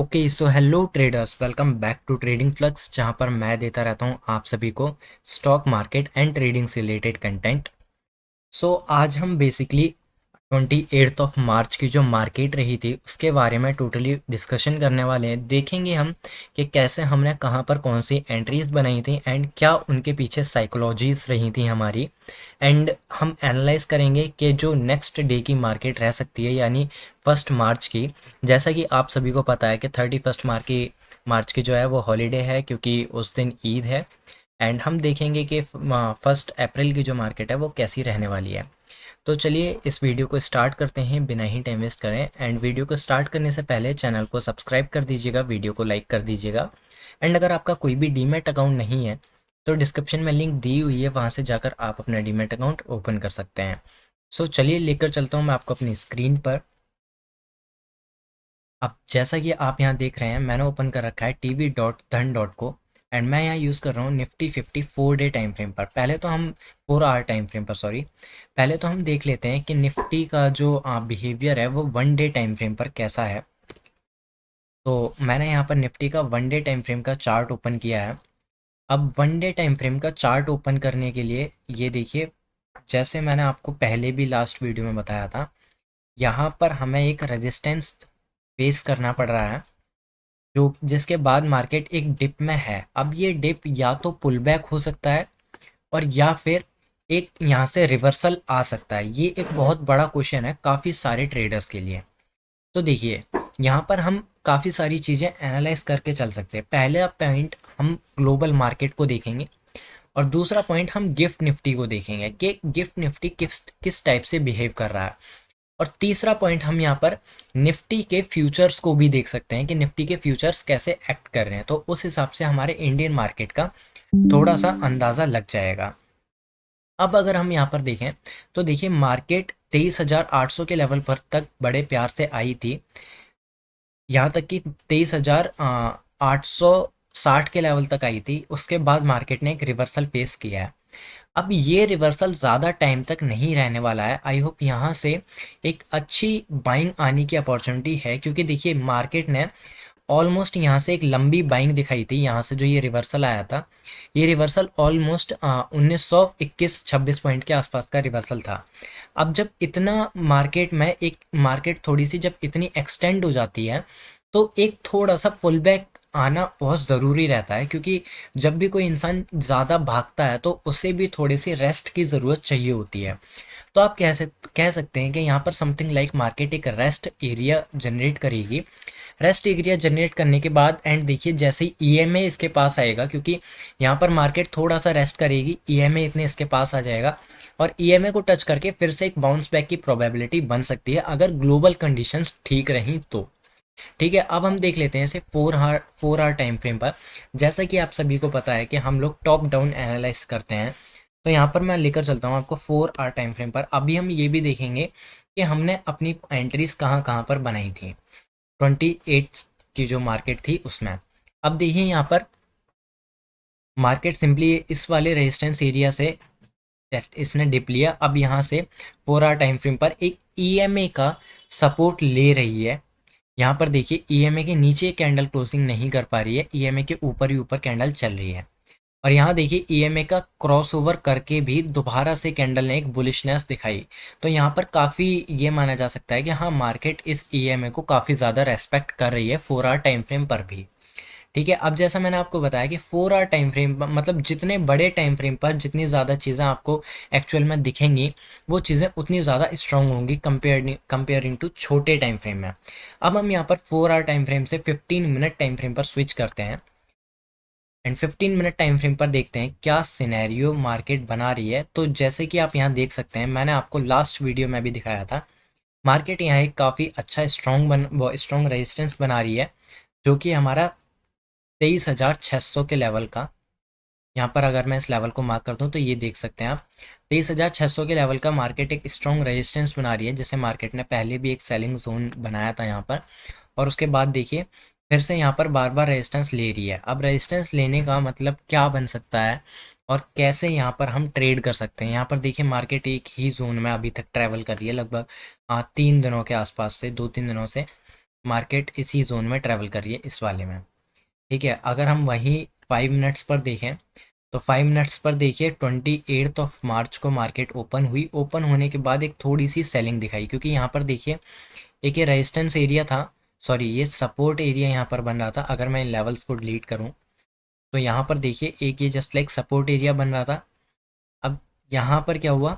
Okay so hello traders, welcome back to trading flux, जहां पर मैं देता रहता हूं आप सभी को स्टॉक मार्केट एंड ट्रेडिंग से रिलेटेड कंटेंट। सो आज हम बेसिकली 28 मार्च की जो मार्केट रही थी उसके बारे में टोटली डिस्कशन करने वाले हैं। देखेंगे हम कि कैसे हमने कहाँ पर कौन सी एंट्रीज बनाई थी एंड क्या उनके पीछे साइकोलॉजीज रही थी हमारी। एंड हम एनालाइज करेंगे कि जो नेक्स्ट डे की मार्केट रह सकती है, यानी 1 मार्च की। जैसा कि आप सभी को पता है कि 31 मार्च की जो है वो हॉलीडे है, क्योंकि उस दिन ईद है। एंड हम देखेंगे कि 1 अप्रैल की जो मार्केट है वो कैसी रहने वाली है। तो चलिए इस वीडियो को स्टार्ट करते हैं बिना ही टाइम वेस्ट करें। एंड वीडियो को स्टार्ट करने से पहले चैनल को सब्सक्राइब कर दीजिएगा, वीडियो को लाइक कर दीजिएगा। एंड अगर आपका कोई भी डीमैट अकाउंट नहीं है तो डिस्क्रिप्शन में लिंक दी हुई है, वहाँ से जाकर आप अपना डीमैट अकाउंट ओपन कर सकते हैं। सो चलिए लेकर चलता हूँ मैं आपको अपनी स्क्रीन पर। अब जैसा कि आप यहाँ देख रहे हैं, मैंने ओपन कर रखा है tv.dhan.co। एंड मैं यहाँ यूज़ कर रहा हूँ निफ्टी 54 डे टाइम फ्रेम पर। पहले तो हम 4 आवर टाइम फ्रेम पर, सॉरी। पहले तो हम देख लेते हैं कि निफ्टी का जो बिहेवियर है वो 1 डे टाइम फ्रेम पर कैसा है। तो मैंने यहाँ पर निफ्टी का 1 डे टाइम फ्रेम का चार्ट ओपन किया है। अब 1 डे टाइम फ्रेम का चार्ट ओपन करने के लिए ये देखिए, जैसे मैंने आपको पहले भी लास्ट वीडियो में बताया था, यहाँ पर हमें एक रेजिस्टेंस फेस करना पड़ रहा है, जो जिसके बाद मार्केट एक डिप में है। अब ये डिप या तो पुल बैक हो सकता है और या फिर एक यहाँ से रिवर्सल आ सकता है। ये एक बहुत बड़ा क्वेश्चन है काफ़ी सारे ट्रेडर्स के लिए। तो देखिए, यहाँ पर हम काफ़ी सारी चीज़ें एनालाइज करके चल सकते हैं। पहला पॉइंट हम ग्लोबल मार्केट को देखेंगे और दूसरा पॉइंट हम गिफ्ट निफ्टी को देखेंगे कि गिफ्ट निफ्टी किस किस टाइप से बिहेव कर रहा है। और तीसरा पॉइंट हम यहाँ पर निफ्टी के फ्यूचर्स को भी देख सकते हैं कि निफ्टी के फ्यूचर्स कैसे एक्ट कर रहे हैं। तो उस हिसाब से हमारे इंडियन मार्केट का थोड़ा सा अंदाज़ा लग जाएगा। अब अगर हम यहाँ पर देखें तो देखिए, मार्केट 23,800 के लेवल पर तक बड़े प्यार से आई थी, यहाँ तक कि 23,860 के लेवल तक आई थी। उसके बाद मार्केट ने एक रिवर्सल फेस किया है। अब ये रिवर्सल ज़्यादा टाइम तक नहीं रहने वाला है। आई होप यहाँ से एक अच्छी बाइंग आने की अपॉर्चुनिटी है, क्योंकि देखिए मार्केट ने ऑलमोस्ट यहाँ से एक लंबी बाइंग दिखाई थी। यहाँ से जो ये रिवर्सल आया था, ये रिवर्सल ऑलमोस्ट 1921-26 पॉइंट के आसपास का रिवर्सल था। अब जब इतना मार्केट में एक मार्केट थोड़ी सी जब इतनी एक्सटेंड हो जाती है, तो एक थोड़ा सा पुल बैक आना बहुत ज़रूरी रहता है, क्योंकि जब भी कोई इंसान ज़्यादा भागता है तो उसे भी थोड़ी सी रेस्ट की ज़रूरत चाहिए होती है। तो आप कह सकते हैं कि यहाँ पर समथिंग लाइक मार्केट एक रेस्ट एरिया जनरेट करेगी। रेस्ट एरिया जनरेट करने के बाद एंड देखिए, जैसे ही ईएमए इसके पास आएगा, क्योंकि यहाँ पर मार्केट थोड़ा सा रेस्ट करेगी, ईएमए इतने इसके पास आ जाएगा और ईएमए को टच करके फिर से एक बाउंस बैक की प्रोबेबिलिटी बन सकती है, अगर ग्लोबल कंडीशंस ठीक रहीं तो। ठीक है, अब हम देख लेते हैं इसे 4 आवर टाइम फ्रेम पर। जैसा कि आप सभी को पता है कि हम लोग टॉप डाउन एनालाइज करते हैं, तो यहाँ पर मैं लेकर चलता हूँ आपको 4 आवर टाइम फ्रेम पर। अभी हम ये भी देखेंगे कि हमने अपनी एंट्रीज कहाँ कहाँ पर बनाई थी 28 की जो मार्केट थी उसमें। अब देखिए यहाँ पर मार्केट सिंपली इस वाले रेजिस्टेंस एरिया से इसने डिप लिया। अब यहाँ से 4 आवर टाइम फ्रेम पर एक ईएमए का सपोर्ट ले रही है। यहाँ पर देखिए, ईएमए के नीचे कैंडल क्लोजिंग नहीं कर पा रही है, ईएमए के ऊपर ही ऊपर कैंडल चल रही है। और यहाँ देखिए, ईएमए का क्रॉसओवर करके भी दोबारा से कैंडल ने एक बुलिशनेस दिखाई। तो यहाँ पर काफ़ी ये माना जा सकता है कि हाँ, मार्केट इस ईएमए को काफ़ी ज़्यादा रेस्पेक्ट कर रही है 4 आवर टाइम फ्रेम पर भी। ठीक है, अब जैसा मैंने आपको बताया कि 4 आवर टाइम फ्रेम मतलब जितने बड़े टाइम फ्रेम पर जितनी ज़्यादा चीज़ें आपको एक्चुअल में दिखेंगी, वो चीज़ें उतनी ज़्यादा स्ट्रांग होंगी कंपेयरिंग टू छोटे टाइम फ्रेम में। अब हम यहाँ पर 4 आवर टाइम फ्रेम से 15 मिनट टाइम फ्रेम पर स्विच करते हैं एंड 15 मिनट टाइम फ्रेम पर देखते हैं क्या सिनेरियो मार्केट बना रही है। तो जैसे कि आप यहाँ देख सकते हैं, मैंने आपको लास्ट वीडियो में भी दिखाया था, मार्केट यहाँ एक काफ़ी अच्छा स्ट्रॉन्ग रेजिस्टेंस बना रही है, जो कि हमारा 23,600 के लेवल का। यहाँ पर अगर मैं इस लेवल को मार्क कर दूँ तो ये देख सकते हैं आप, 23,600 के लेवल का मार्केट एक स्ट्रॉन्ग रेजिस्टेंस बना रही है, जिसे मार्केट ने पहले भी एक सेलिंग जोन बनाया था यहाँ पर। और उसके बाद देखिए, फिर से यहाँ पर बार बार रेजिस्टेंस ले रही है। अब रेजिस्टेंस लेने का मतलब क्या बन सकता है और कैसे यहाँ पर हम ट्रेड कर सकते हैं। यहाँ पर देखिए, मार्केट एक ही जोन में अभी तक ट्रैवल कर रही है, लगभग 3 दिनों के आसपास से, 2-3 दिनों से। मार्केट इसी जोन में ट्रेवल कर रही है, इस वाले में। ठीक है, अगर हम वहीं 5 मिनट्स पर देखें तो 5 मिनट्स पर देखिए 28 मार्च को मार्केट ओपन हुई। ओपन होने के बाद एक थोड़ी सी सेलिंग दिखाई, क्योंकि यहाँ पर देखिए एक ये रेजिस्टेंस एरिया था, सॉरी ये सपोर्ट एरिया यहाँ पर बन रहा था। अगर मैं इन लेवल्स को डिलीट करूँ तो यहाँ पर देखिए एक ये जस्ट लाइक सपोर्ट एरिया बन रहा था। अब यहाँ पर क्या हुआ,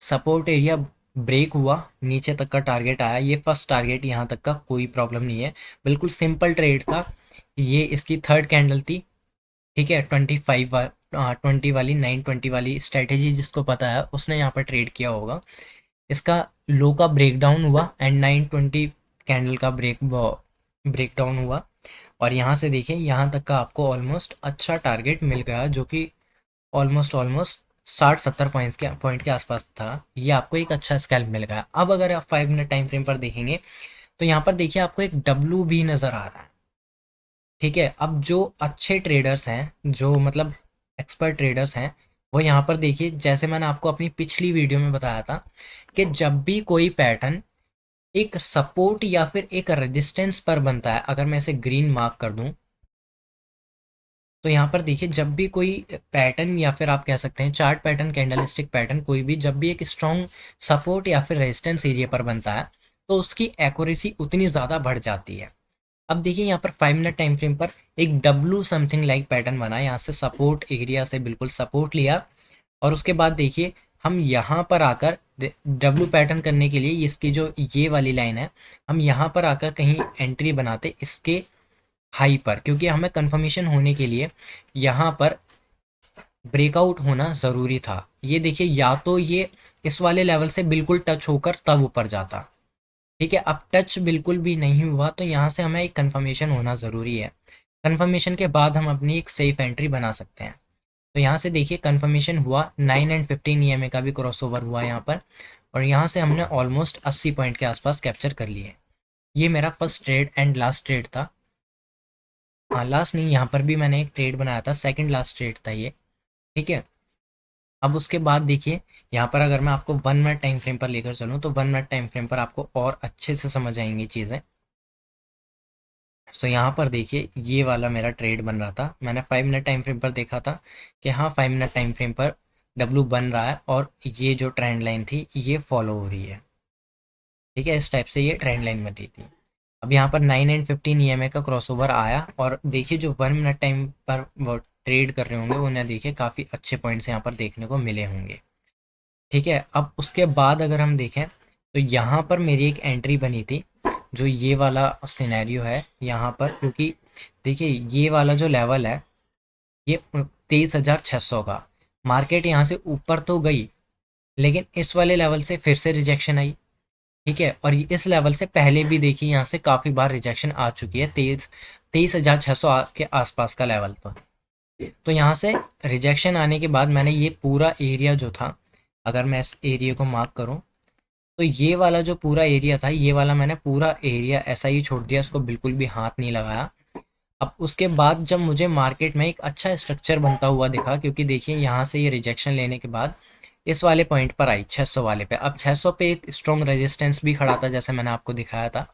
सपोर्ट एरिया ब्रेक हुआ, नीचे तक का टारगेट आया। ये फर्स्ट टारगेट, यहाँ तक का कोई प्रॉब्लम नहीं है, बिल्कुल सिंपल ट्रेड था। ये इसकी थर्ड कैंडल थी। ठीक है, 20 वाली 920 वाली स्ट्रेटेजी जिसको पता है उसने यहाँ पर ट्रेड किया होगा। इसका लो का ब्रेकडाउन हुआ एंड 920 कैंडल का ब्रेकडाउन हुआ, और यहाँ से देखिए यहाँ तक का आपको ऑलमोस्ट अच्छा टारगेट मिल गया, जो कि ऑलमोस्ट ऑलमोस्ट 60-70 पॉइंट के आसपास था। ये आपको एक अच्छा स्कैल्प मिल गया। अब अगर आप 5 मिनट टाइम फ्रेम पर देखेंगे तो यहाँ पर देखिए आपको एक डब्लू भी नज़र आ रहा है। ठीक है, अब जो अच्छे ट्रेडर्स हैं, जो मतलब एक्सपर्ट ट्रेडर्स हैं, वो यहाँ पर देखिए, जैसे मैंने आपको अपनी पिछली वीडियो में बताया था कि जब भी कोई पैटर्न एक सपोर्ट या फिर एक रेजिस्टेंस पर बनता है, अगर मैं इसे ग्रीन मार्क कर दूं तो यहाँ पर देखिए जब भी कोई पैटर्न या फिर आप कह सकते हैं चार्ट पैटर्न, कैंडलस्टिक पैटर्न, कोई भी जब भी एक स्ट्रॉन्ग सपोर्ट या फिर रेजिस्टेंस एरिया पर बनता है तो उसकी एक्यूरेसी उतनी ज़्यादा बढ़ जाती है। अब देखिए यहाँ पर 5 मिनट टाइम फ्रेम पर एक डब्लू समथिंग लाइक पैटर्न बना, यहाँ से सपोर्ट एरिया से बिल्कुल सपोर्ट लिया, और उसके बाद देखिए हम यहाँ पर आकर डब्लू पैटर्न करने के लिए इसकी जो ये वाली लाइन है, हम यहाँ पर आकर कहीं एंट्री बनाते इसके हाई पर, क्योंकि हमें कंफर्मेशन होने के लिए यहाँ पर ब्रेकआउट होना ज़रूरी था। ये देखिए या तो ये इस वाले लेवल से बिल्कुल टच होकर तब ऊपर जाता। ठीक है, अब टच बिल्कुल भी नहीं हुआ तो यहाँ से हमें एक कंफर्मेशन होना ज़रूरी है। कंफर्मेशन के बाद हम अपनी एक सेफ एंट्री बना सकते हैं। तो यहाँ से देखिए कंफर्मेशन हुआ, 9 एंड 15 ईएमए का भी क्रॉसओवर हुआ यहाँ पर, और यहाँ से हमने ऑलमोस्ट 80 पॉइंट के आसपास कैप्चर कर लिए। ये मेरा first trade and last trade था। हाँ, लास्ट नहीं, यहाँ पर भी मैंने एक ट्रेड बनाया था, सेकंड लास्ट ट्रेड था ये। ठीक है, अब उसके बाद देखिए यहाँ पर अगर मैं आपको 1 मिनट टाइम फ्रेम पर लेकर चलूँ तो 1 मिनट टाइम फ्रेम पर आपको और अच्छे से समझ आएंगी चीज़ें। तो यहाँ पर देखिए ये वाला मेरा ट्रेड बन रहा था, मैंने 5 मिनट टाइम फ्रेम पर देखा था कि हाँ 5 मिनट टाइम फ्रेम पर डब्लू बन रहा है और ये जो ट्रेंड लाइन थी ये फॉलो हो रही है। ठीक है, इस टाइप से ये ट्रेंड लाइन बन रही थी। अब यहाँ पर 9 एंड 15 ईएमए का क्रॉसओवर आया, और देखिए जो 1 मिनट टाइम पर वो ट्रेड कर रहे होंगे उन्हें देखिए काफ़ी अच्छे पॉइंट्स यहाँ पर देखने को मिले होंगे। ठीक है, अब उसके बाद अगर हम देखें तो यहाँ पर मेरी एक एंट्री बनी थी, जो ये वाला सिनेरियो है यहाँ पर, क्योंकि देखिए ये वाला जो लेवल है ये 23,600 का, मार्केट यहाँ से ऊपर तो गई लेकिन इस वाले लेवल से फिर से रिजेक्शन आई। ठीक है, और इस लेवल से पहले भी देखिए यहाँ से काफ़ी बार रिजेक्शन आ चुकी है, 23,600 के आसपास का लेवल। तो यहाँ से रिजेक्शन आने के बाद मैंने ये पूरा एरिया जो था, अगर मैं इस एरिया को मार्क करूँ तो ये वाला जो पूरा एरिया था, ये वाला मैंने पूरा एरिया ऐसा ही छोड़ दिया, उसको बिल्कुल भी हाथ नहीं लगाया। अब उसके बाद जब मुझे मार्केट में एक अच्छा स्ट्रक्चर बनता हुआ दिखा, क्योंकि देखिए यहाँ से ये रिजेक्शन लेने के बाद इस वाले पॉइंट पर आई 600 वाले पे, अब 600 पे एक स्ट्रॉन्ग रेजिस्टेंस भी खड़ा था जैसे मैंने आपको दिखाया था।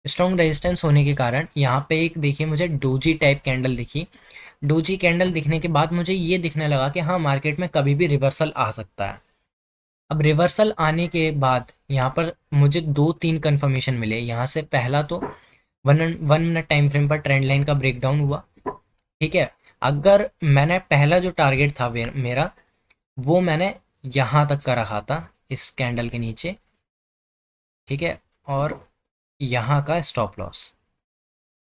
स्ट्रॉन्ग रेजिस्टेंस होने के कारण यहाँ पे एक देखिए मुझे डोजी टाइप कैंडल दिखी। डोजी कैंडल दिखने के बाद मुझे ये दिखने लगा कि हाँ मार्केट में कभी भी रिवर्सल आ सकता है। अब रिवर्सल आने के बाद यहाँ पर मुझे 2-3 कंफर्मेशन मिले। यहाँ से पहला तो 1 मिनट टाइम फ्रेम पर ट्रेंड लाइन का ब्रेकडाउन हुआ। ठीक है, अगर मैंने पहला जो टारगेट था मेरा वो मैंने यहाँ तक का रखा था इस कैंडल के नीचे। ठीक है, और यहाँ का स्टॉप लॉस,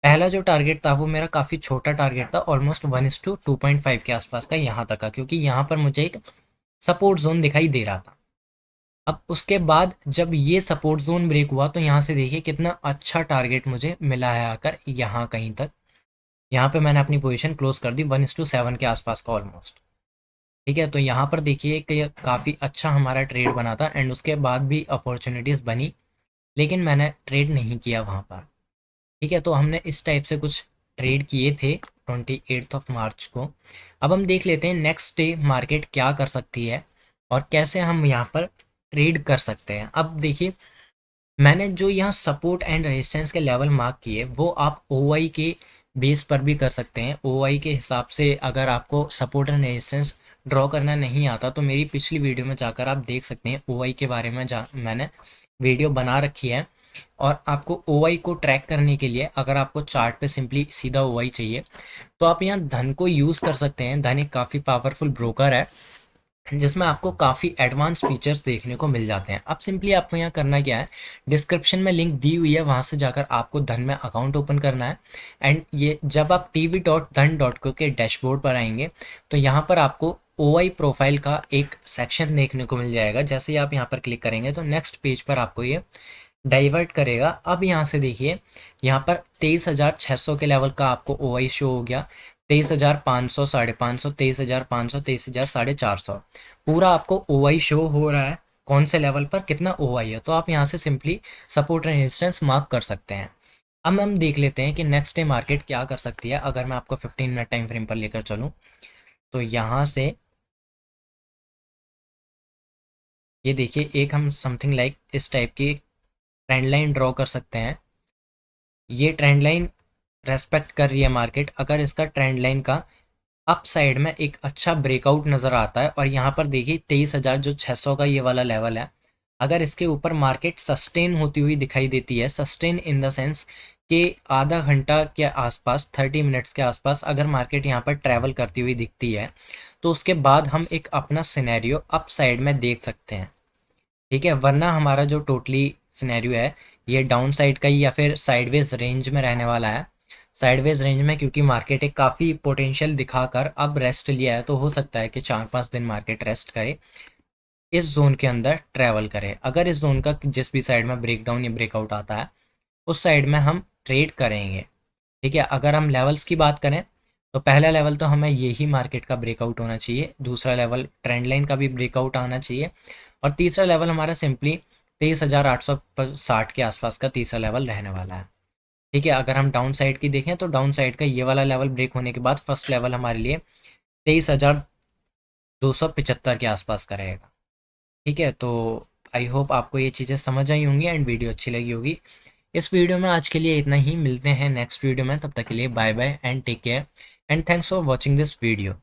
पहला जो टारगेट था वो मेरा काफ़ी छोटा टारगेट था, ऑलमोस्ट 1:2.5 के आसपास का यहाँ तक का, क्योंकि यहाँ पर मुझे एक सपोर्ट जोन दिखाई दे रहा था। अब उसके बाद जब ये सपोर्ट जोन ब्रेक हुआ तो यहाँ से देखिए कितना अच्छा टारगेट मुझे मिला है आकर यहाँ कहीं तक। यहाँ पे मैंने अपनी पोजीशन क्लोज कर दी 1:7 के आसपास का ऑलमोस्ट। ठीक है, तो यहाँ पर देखिए कि काफ़ी अच्छा हमारा ट्रेड बना था एंड उसके बाद भी अपॉर्चुनिटीज़ बनी, लेकिन मैंने ट्रेड नहीं किया वहाँ पर। ठीक है, तो हमने इस टाइप से कुछ ट्रेड किए थे 28 मार्च को। अब हम देख लेते हैं नेक्स्ट डे मार्केट क्या कर सकती है और कैसे हम यहाँ पर ट्रेड कर सकते हैं। अब देखिए मैंने जो यहाँ सपोर्ट एंड रेजिस्टेंस के लेवल मार्क किए वो आप ओआई के बेस पर भी कर सकते हैं। ओआई के हिसाब से अगर आपको सपोर्ट एंड रेजिस्टेंस ड्रॉ करना नहीं आता तो मेरी पिछली वीडियो में जाकर आप देख सकते हैं ओआई के बारे में, जा मैंने वीडियो बना रखी है। और आपको ओआई को ट्रैक करने के लिए अगर आपको चार्ट पे सिंपली सीधा ओआई चाहिए तो आप यहाँ धन को यूज़ कर सकते हैं। धन एक काफ़ी पावरफुल ब्रोकर है जिसमें आपको काफ़ी एडवांस फीचर्स देखने को मिल जाते हैं। अब सिंपली आपको यहाँ करना क्या है, डिस्क्रिप्शन में लिंक दी हुई है, वहाँ से जाकर आपको धन में अकाउंट ओपन करना है। एंड ये जब आप tv.dhan.co के डैशबोर्ड पर आएंगे तो यहाँ पर आपको ओआई प्रोफाइल का एक सेक्शन देखने को मिल जाएगा। जैसे ही आप यहाँ पर क्लिक करेंगे तो नेक्स्ट पेज पर आपको ये डाइवर्ट करेगा। अब यहाँ से देखिए, यहाँ पर 23,600 के लेवल का आपको ओआई शो हो गया, 23,500, 550, 23,500, 23,000, 450, पूरा आपको ओआई शो हो रहा है कौन से लेवल पर कितना ओआई है। तो आप यहाँ से simply support and resistance mark कर सकते हैं। अब हम देख लेते हैं कि नेक्स्ट डे मार्केट क्या कर सकती है। अगर मैं आपको 15 मिनट टाइम फ्रेम पर लेकर चलूँ तो यहाँ से ये देखिए, एक हम समथिंग लाइक इस टाइप की ट्रेंड लाइन ड्रॉ कर सकते हैं। ये ट्रेंड लाइन रेस्पेक्ट कर रही है मार्केट। अगर इसका ट्रेंड लाइन का अप साइड में एक अच्छा ब्रेकआउट नज़र आता है और यहाँ पर देखिए 23,000 जो 600 का ये वाला लेवल है, अगर इसके ऊपर मार्केट सस्टेन होती हुई दिखाई देती है, सस्टेन इन द सेंस कि आधा घंटा के आसपास, 30 मिनट्स के आसपास अगर मार्केट यहाँ पर ट्रैवल करती हुई दिखती है तो उसके बाद हम एक अपना सिनेरियो अप साइड में देख सकते हैं। ठीक है, वरना हमारा जो टोटली सिनेरियो है ये डाउन साइड का ही या फिर साइडवेज रेंज में रहने वाला है। साइडवेज रेंज में क्योंकि मार्केट एक काफ़ी पोटेंशियल दिखाकर अब रेस्ट लिया है तो हो सकता है कि 4-5 दिन मार्केट रेस्ट करे, इस जोन के अंदर ट्रैवल करे। अगर इस जोन का जिस भी साइड में ब्रेकडाउन या ब्रेकआउट आता है उस साइड में हम ट्रेड करेंगे। ठीक है, अगर हम लेवल्स की बात करें तो पहला लेवल तो हमें यही मार्केट का ब्रेकआउट होना चाहिए, दूसरा लेवल ट्रेंड लाइन का भी ब्रेकआउट आना चाहिए और तीसरा लेवल हमारा सिंपली 23,860 के आसपास का तीसरा लेवल रहने वाला है। ठीक है, अगर हम डाउन साइड की देखें तो डाउन साइड का ये वाला लेवल ब्रेक होने के बाद फर्स्ट लेवल हमारे लिए 23,275 के आसपास का रहेगा। ठीक है, तो आई होप आपको ये चीज़ें समझ आई होंगी एंड वीडियो अच्छी लगी होगी। इस वीडियो में आज के लिए इतना ही, मिलते हैं नेक्स्ट वीडियो में, तब तक के लिए bye bye and take care and thanks for watching this video.